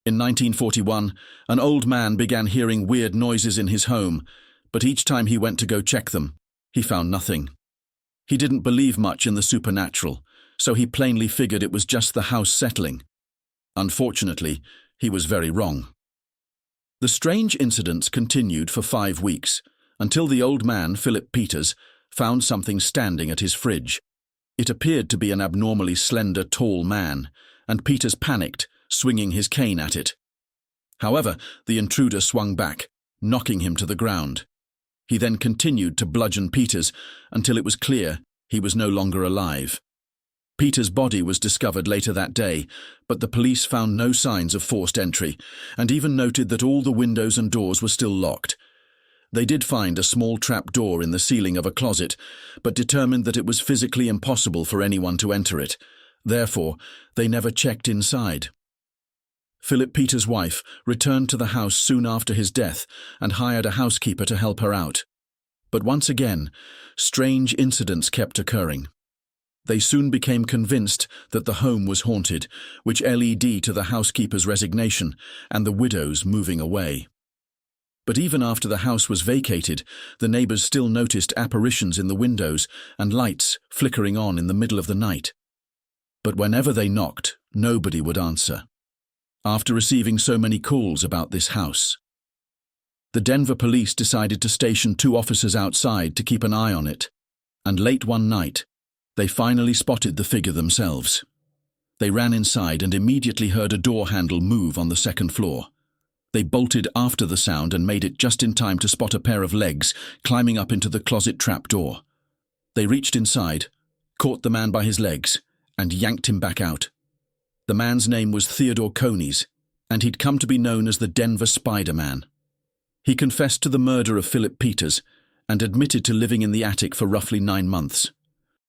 In 1941, an old man began hearing weird noises in his home, but each time he went to go check them, he found nothing. He didn't believe much in the supernatural, so he plainly figured it was just the house settling. Unfortunately, he was very wrong. The strange incidents continued for 5 weeks, until the old man, Philip Peters, found something standing at his fridge. It appeared to be an abnormally slender, tall man, and Peters panicked, swinging his cane at it. However, the intruder swung back, knocking him to the ground. He then continued to bludgeon Peters until it was clear he was no longer alive. Peters' body was discovered later that day, but the police found no signs of forced entry and even noted that all the windows and doors were still locked. They did find a small trap door in the ceiling of a closet, but determined that it was physically impossible for anyone to enter it. Therefore, they never checked inside. Philip Peters' wife returned to the house soon after his death and hired a housekeeper to help her out. But once again, strange incidents kept occurring. They soon became convinced that the home was haunted, which led to the housekeeper's resignation and the widow's moving away. But even after the house was vacated, the neighbors still noticed apparitions in the windows and lights flickering on in the middle of the night. But whenever they knocked, nobody would answer. After receiving so many calls about this house, the Denver police decided to station 2 officers outside to keep an eye on it, and late one night, they finally spotted the figure themselves. They ran inside and immediately heard a door handle move on the 2nd floor. They bolted after the sound and made it just in time to spot a pair of legs climbing up into the closet trap door. They reached inside, caught the man by his legs, and yanked him back out. The man's name was Theodore Coneys, and he'd come to be known as the Denver Spider-Man. He confessed to the murder of Philip Peters and admitted to living in the attic for roughly 9 months.